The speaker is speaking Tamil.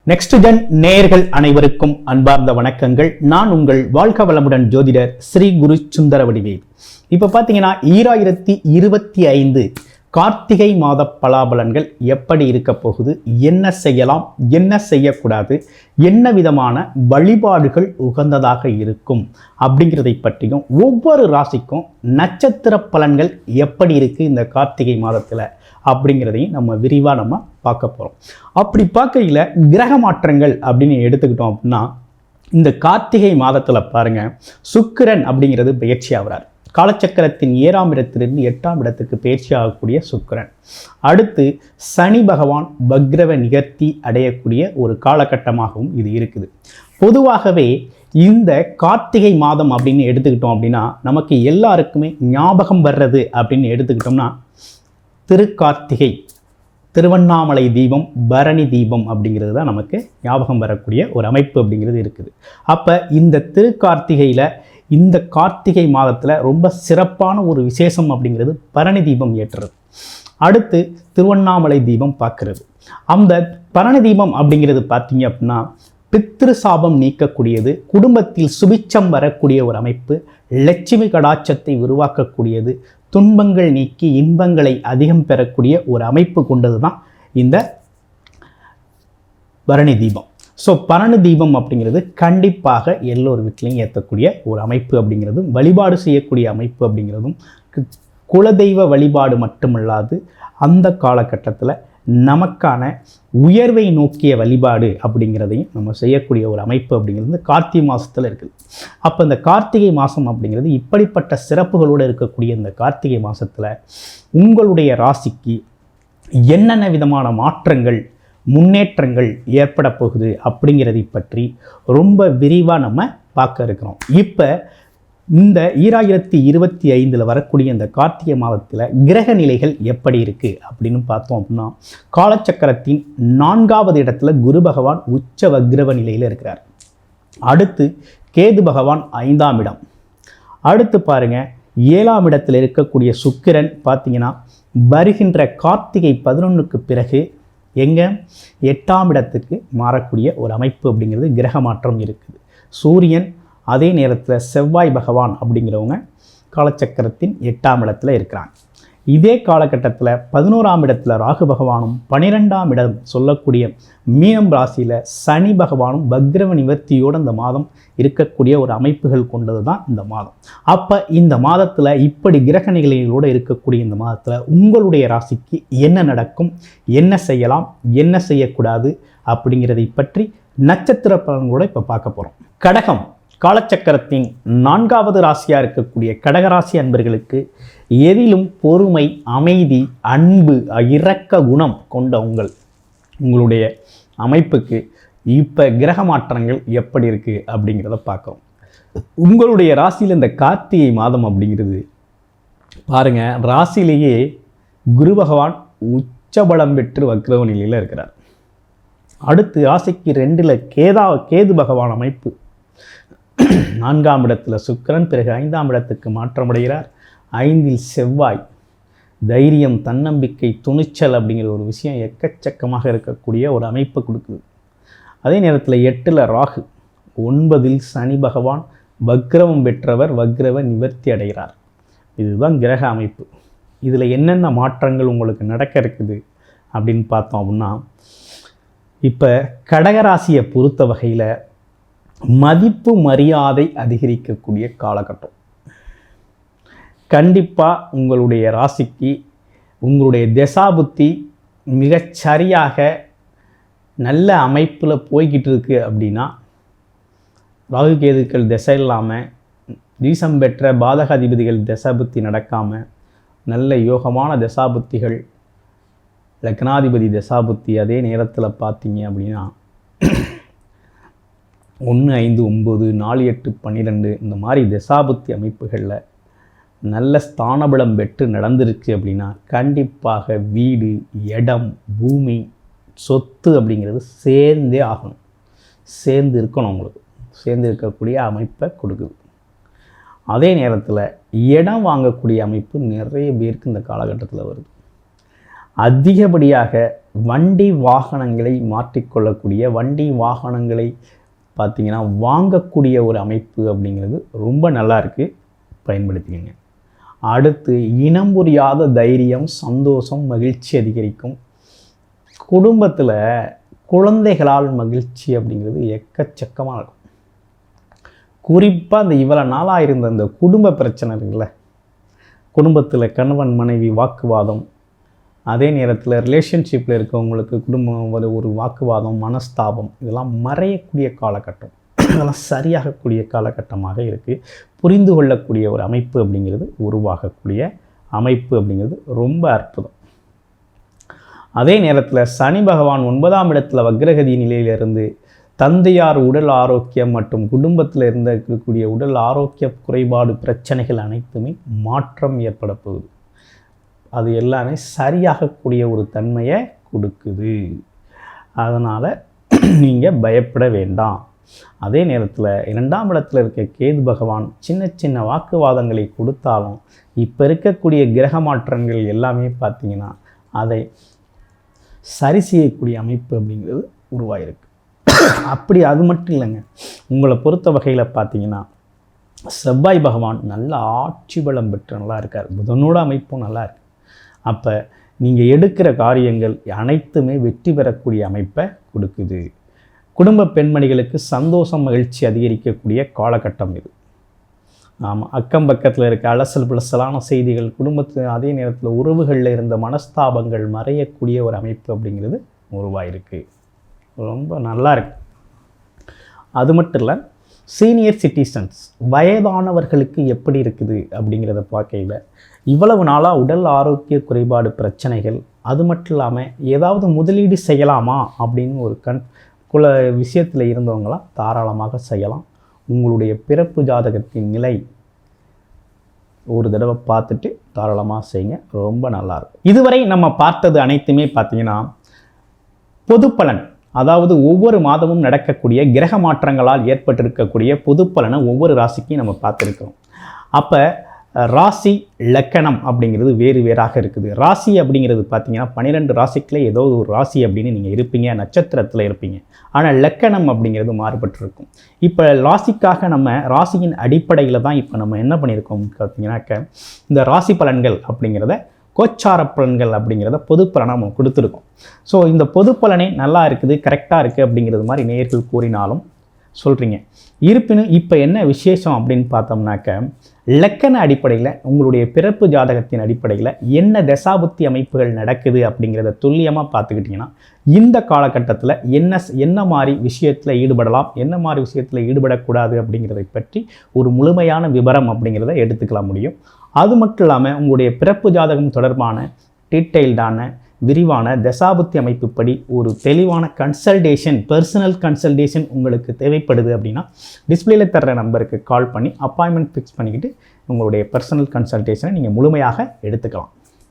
நெக்ஸ்ட் ஜென் நேயர்கள் அனைவருக்கும் அன்பார்ந்த வணக்கங்கள். நான் உங்கள் வாழ்க வளமுடன் ஜோதிடர் ஸ்ரீ குரு சுந்தரவடிவேல். இப்போ பார்த்தீங்கன்னா 2025 கார்த்திகை மாத பலாபலன்கள் எப்படி இருக்க போகுது, என்ன செய்யலாம், என்ன செய்யக்கூடாது, என்ன விதமான வழிபாடுகள் உகந்ததாக இருக்கும் அப்படிங்கிறதை பற்றியும், ஒவ்வொரு ராசிக்கும் நட்சத்திர பலன்கள் எப்படி இருக்குது இந்த கார்த்திகை மாதத்தில் அப்படிங்கிறதையும் நம்ம விரிவாக பார்க்க போகிறோம். அப்படி பார்க்கையில் கிரக மாற்றங்கள் அப்படின்னு எடுத்துக்கிட்டோம் அப்படின்னா, இந்த கார்த்திகை மாதத்தில் பாருங்கள், சுக்கிரன் அப்படிங்கிறது பயிற்சி ஆகிறார். காலச்சக்கரத்தின் 7ஆம் இடத்திலிருந்து 8ஆம் இடத்துக்கு பயிற்சி ஆகக்கூடிய சுக்கிரன். அடுத்து சனி பகவான் வக்ரவ நிகர்த்தி அடையக்கூடிய ஒரு காலகட்டமாகவும் இது இருக்குது. பொதுவாகவே இந்த கார்த்திகை மாதம் அப்படின்னு எடுத்துக்கிட்டோம் அப்படின்னா, நமக்கு எல்லாருக்குமே ஞாபகம் வர்றது அப்படின்னு எடுத்துக்கிட்டோம்னா, திருக்கார்த்திகை, திருவண்ணாமலை தீபம், பரணி தீபம் அப்படிங்கிறது தான் நமக்கு ஞாபகம் வரக்கூடிய ஒரு அமைப்பு அப்படிங்கிறது இருக்குது. அப்போ இந்த திருக்கார்த்திகையில், இந்த கார்த்திகை மாதத்தில் ரொம்ப சிறப்பான ஒரு விசேஷம் அப்படிங்கிறது பரணி தீபம் ஏற்றுறது. அடுத்து திருவண்ணாமலை தீபம் பார்க்கறது. அந்த பரணி தீபம் அப்படிங்கிறது பார்த்தீங்க அப்படின்னா, பித்ரு சாபம் நீக்கக்கூடியது, குடும்பத்தில் சுபிட்சம் வரக்கூடிய ஒரு அமைப்பு, லட்சுமி கடாட்சத்தை உருவாக்கக்கூடியது, துன்பங்கள் நீக்கி இன்பங்களை அதிகம் பெறக்கூடிய ஒரு அமைப்பு கொண்டது தான் இந்த பரணி தீபம். ஸோ பரணி தீபம் அப்படிங்கிறது கண்டிப்பாக எல்லோரு வீட்டிலையும் ஏற்றக்கூடிய ஒரு அமைப்பு அப்படிங்கிறதும், வழிபாடு செய்யக்கூடிய அமைப்பு அப்படிங்கிறதும், குலதெய்வ வழிபாடு மட்டுமல்லாது அந்த காலகட்டத்தில் நமக்கான உயர்வை நோக்கிய வழிபாடு அப்படிங்கிறதையும் நம்ம செய்யக்கூடிய ஒரு அமைப்பு அப்படிங்கிறது கார்த்திகை மாதத்தில் இருக்குது. அப்போ இந்த கார்த்திகை மாதம் அப்படிங்கிறது இப்படிப்பட்ட சிறப்புகளோடு இருக்கக்கூடிய இந்த கார்த்திகை மாதத்தில் உங்களுடைய ராசிக்கு என்னென்ன விதமான மாற்றங்கள், முன்னேற்றங்கள் ஏற்பட போகுது அப்படிங்கிறதை பற்றி ரொம்ப விரிவாக நம்ம பார்க்க இருக்கிறோம். இப்போ இந்த 2025 வரக்கூடிய இந்த கார்த்திகை மாதத்தில் கிரக நிலைகள் எப்படி இருக்குது அப்படின்னு பார்த்தோம் அப்படின்னா, காலச்சக்கரத்தின் 4ஆவது இடத்துல குரு பகவான் உச்ச வக்ரவ நிலையில் இருக்கிறார். அடுத்து கேது பகவான் 5ஆம் இடம். அடுத்து பாருங்கள், 7ஆம் இடத்தில் இருக்கக்கூடிய சுக்கிரன் பார்த்தீங்கன்னா வருகின்ற கார்த்திகை 11க்கு பிறகு எங்கே 8ஆம் இடத்துக்கு மாறக்கூடிய ஒரு அமைப்பு அப்படிங்கிறது கிரக மாற்றம் இருக்குது. சூரியன், அதே நேரத்தில் செவ்வாய் பகவான் அப்படிங்கிறவங்க காலச்சக்கரத்தின் 8ஆம் இடத்துல இருக்கிறாங்க. இதே காலகட்டத்தில் 11ஆம் இடத்துல ராகு பகவானும், 12ஆம் இடம் சொல்லக்கூடிய மீனம் ராசியில் சனி பகவானும் வக்ரவ நிவர்த்தியோடு இந்த மாதம் இருக்கக்கூடிய ஒரு அமைப்புகள் கொண்டது தான் இந்த மாதம். அப்போ இந்த மாதத்தில் இப்படி கிரக நிலைகளோடு இருக்கக்கூடிய இந்த மாதத்தில் உங்களுடைய ராசிக்கு என்ன நடக்கும், என்ன செய்யலாம், என்ன செய்யக்கூடாது அப்படிங்கிறதை பற்றி நட்சத்திர பலன்களோட இப்போ பார்க்க போகிறோம். கடகம், காலச்சக்கரத்தின் 4ஆவது ராசியாக இருக்கக்கூடிய கடகராசி அன்பர்களுக்கு எதிலும் பொறுமை, அமைதி, அன்பு, இரக்க குணம் கொண்ட உங்களுடைய அமைப்புக்கு இப்போ கிரக மாற்றங்கள் எப்படி இருக்குது அப்படிங்கிறத பார்க்குறோம். உங்களுடைய ராசியில் இந்த கார்த்திகை மாதம் அப்படிங்கிறது பாருங்கள், ராசியிலேயே குரு பகவான் உச்சபலம் பெற்று வக்ரவ நிலையில் இருக்கிறார். அடுத்து ராசிக்கு 2ல் கேது பகவான் அமைப்பு, 4ஆம் இடத்துல சுக்கிரன், பிறகு 5ஆம் இடத்துக்கு மாற்றமடைகிறார். 5இல் செவ்வாய். தைரியம், தன்னம்பிக்கை, துணிச்சல் அப்படிங்கிற ஒரு விஷயம் எக்கச்சக்கமாக இருக்கக்கூடிய ஒரு அமைப்பை கொடுக்குது. அதே நேரத்தில் 8ல் ராகு, 9இல் சனி பகவான் வக்ரவம் பெற்றவர் வக்ரவ நிவர்த்தி அடைகிறார். இதுதான் கிரக அமைப்பு. இதில் என்னென்ன மாற்றங்கள் உங்களுக்கு நடக்க இருக்குது அப்படின்னு பார்த்தோம் அப்படின்னா, இப்போ கடகராசியை பொறுத்த வகையில் மதிப்பு மரியாதை அதிகரிக்கக்கூடிய காலகட்டம். கண்டிப்பாக உங்களுடைய ராசிக்கு உங்களுடைய தசாபுத்தி மிகச்சரியாக நல்ல அமைப்பில் போய்கிட்டு இருக்கு அப்படின்னா, ராகு கேதுக்கள் திசை இல்லாமல், தீசம் பெற்ற பாதகாதிபதிகள் தசாபுத்தி நடக்காமல், நல்ல யோகமான தசாபுத்திகள், லக்னாதிபதி தசாபுத்தி, அதே நேரத்தில் பார்த்தீங்க அப்படின்னா 1, 5, 9, 4, 8, 12 இந்த மாதிரி தசாபுத்தி அமைப்புகளில் நல்ல ஸ்தானபலம் பெற்று நடந்துருச்சு அப்படின்னா, கண்டிப்பாக வீடு, இடம், பூமி, சொத்து அப்படிங்கிறது சேர்ந்தே ஆகணும். சேர்ந்து இருக்கணும், உங்களுக்கு சேர்ந்து இருக்கக்கூடிய அமைப்பை கொடுக்குது. அதே நேரத்தில் இடம் வாங்கக்கூடிய அமைப்பு நிறைய பேருக்கு இந்த காலகட்டத்தில் வருது. அதிகப்படியாக வண்டி வாகனங்களை மாற்றிக்கொள்ளக்கூடிய, வண்டி வாகனங்களை பார்த்திங்கன்னா வாங்கக்கூடிய ஒரு அமைப்பு அப்படிங்கிறது ரொம்ப நல்லா இருக்குது, பயன்படுத்திக்கங்க. அடுத்து இனம் புரியாத தைரியம், சந்தோஷம், மகிழ்ச்சி அதிகரிக்கும். குடும்பத்தில் குழந்தைகளால் மகிழ்ச்சி அப்படிங்கிறது எக்கச்சக்கமாக இருக்கும். குறிப்பாக அந்த இவ்வளோ நாளாக இருந்த அந்த குடும்ப பிரச்சனை இருக்குல்ல, குடும்பத்தில் கணவன் மனைவி வாக்குவாதம், அதே நேரத்தில் ரிலேஷன்ஷிப்பில் இருக்கவங்களுக்கு குடும்பம் ஒரு வாக்குவாதம், மனஸ்தாபம், இதெல்லாம் மறையக்கூடிய காலகட்டம், இதெல்லாம் சரியாகக்கூடிய காலகட்டமாக இருக்குது. புரிந்து கொள்ளக்கூடிய ஒரு அமைப்பு அப்படிங்கிறது உருவாகக்கூடிய அமைப்பு அப்படிங்கிறது ரொம்ப அற்புதம். அதே நேரத்தில் சனி பகவான் 9ஆம் இடத்துல வக்ரகதி நிலையிலிருந்து தந்தையார் உடல் ஆரோக்கியம் மற்றும் குடும்பத்தில் இருக்கக்கூடிய உடல் ஆரோக்கிய குறைபாடு பிரச்சனைகள் அனைத்துமே மாற்றம் ஏற்பட போகுது. அது எல்லாமே சரியாகக்கூடிய ஒரு தன்மையை கொடுக்குது. அதனால் நீங்கள் பயப்பட வேண்டாம். அதே நேரத்தில் 2ஆம் இடத்துல இருக்க கேது பகவான் சின்ன சின்ன வாக்குவாதங்களை கொடுத்தாலும் இப்போ இருக்கக்கூடிய கிரக மாற்றங்கள் எல்லாமே பார்த்திங்கன்னா அதை சரி செய்யக்கூடிய அமைப்பு அப்படிங்கிறது உருவாயிருக்கு. அப்படி அது மட்டும் இல்லைங்க, உங்களை பொறுத்த வகையில் பார்த்திங்கன்னா செவ்வாய் பகவான் நல்ல ஆட்சி பலம் பெற்று நல்லா இருக்கார், புதனோட அமைப்பும் நல்லா இருக்குது. அப்போ நீங்கள் எடுக்கிற காரியங்கள் அனைத்துமே வெற்றி பெறக்கூடிய அமைப்பை கொடுக்குது. குடும்ப பெண்மணிகளுக்கு சந்தோஷம், மகிழ்ச்சி அதிகரிக்கக்கூடிய காலகட்டம் இது. ஆமாம், அக்கம் பக்கத்தில் இருக்க அலசல் புலசலான செய்திகள், குடும்பத்தில் அதே நேரத்தில் உறவுகளில் இருந்த மனஸ்தாபங்கள் மறையக்கூடிய ஒரு அமைப்பு அப்படிங்கிறது உருவாயிருக்கு. ரொம்ப நல்லா இருக்கு. அது மட்டும் இல்லை, சீனியர் சிட்டிசன்ஸ் வயதானவர்களுக்கு எப்படி இருக்குது அப்படிங்கிறத பார்க்கையில் இவ்வளவு நாளாக உடல் ஆரோக்கிய குறைபாடு பிரச்சனைகள், அது மட்டும் இல்லாமல் ஏதாவது முதலீடு செய்யலாமா அப்படின்னு ஒரு விஷயத்தில் இருந்தவங்களாம் தாராளமாக செய்யலாம். உங்களுடைய பிறப்பு ஜாதகத்தின் நிலை ஒரு தடவை பார்த்துட்டு தாராளமாக செய்யுங்க, ரொம்ப நல்லாயிருக்கும். இதுவரை நம்ம பார்த்தது அனைத்துமே பார்த்திங்கன்னா பொது பலன், அதாவது ஒவ்வொரு மாதமும் நடக்கக்கூடிய கிரக மாற்றங்களால் ஏற்பட்டிருக்கக்கூடிய பொது பலனை ஒவ்வொரு ராசிக்கும் நம்ம பார்த்துருக்கோம். அப்போ ராசி லக்கணம் அப்படிங்கிறது வேறு வேறாக இருக்குது. ராசி அப்படிங்கிறது பார்த்திங்கன்னா 12 ராசிக்குள்ளே ஏதோ ஒரு ராசி அப்படின்னு நீங்கள் இருப்பீங்க, நட்சத்திரத்தில் இருப்பீங்க. ஆனால் லக்கணம் அப்படிங்கிறது மாறுபட்டிருக்கும். இப்போ ராசிக்காக நம்ம ராசியின் அடிப்படையில் தான் இப்போ நம்ம என்ன பண்ணியிருக்கோம் பார்த்தீங்கன்னாக்க, இந்த ராசி பலன்கள் அப்படிங்கிறத கோச்சார பலன்கள் அப்படிங்கிறத பொது பலனை நம்ம கொடுத்துருக்கோம். ஸோ இந்த பொது பலனே நல்லா இருக்குது, கரெக்டாக இருக்குது அப்படிங்கிறது மாதிரி நேயர்கள் கூறினாலும் சொல்கிறீங்க. இருப்பினும் இப்போ என்ன விசேஷம் அப்படின்னு பார்த்தோம்னாக்க, லக்கண அடிப்படையில் உங்களுடைய பிறப்பு ஜாதகத்தின் அடிப்படையில் என்ன தசாபுத்தி அமைப்புகள் நடக்குது அப்படிங்கிறத துல்லியமாக பார்த்துக்கிட்டிங்கன்னா இந்த காலகட்டத்தில் என்ன மாதிரி விஷயத்தில் ஈடுபடலாம், என்ன மாதிரி விஷயத்தில் ஈடுபடக்கூடாது அப்படிங்கிறதை பற்றி ஒரு முழுமையான விவரம் அப்படிங்கிறத எடுத்துக்கலாம் முடியும். அது மட்டும் இல்லாமல் உங்களுடைய பிறப்பு ஜாதகம் தொடர்பான டீட்டெயில்டான விரிவான தசாபுத்தி அமைப்புப்படி ஒரு தெளிவான கன்சல்டேஷன், பர்சனல் கன்சல்டேஷன் உங்களுக்கு தேவைப்படுது அப்படின்னா டிஸ்பிளேல தர்ற நம்பருக்கு கால் பண்ணி அப்பாயின்மெண்ட் ஃபிக்ஸ் பண்ணிக்கிட்டு உங்களுடைய பர்சனல் கன்சல்டேஷனை நீங்கள் முழுமையாக எடுத்துக்கலாம்.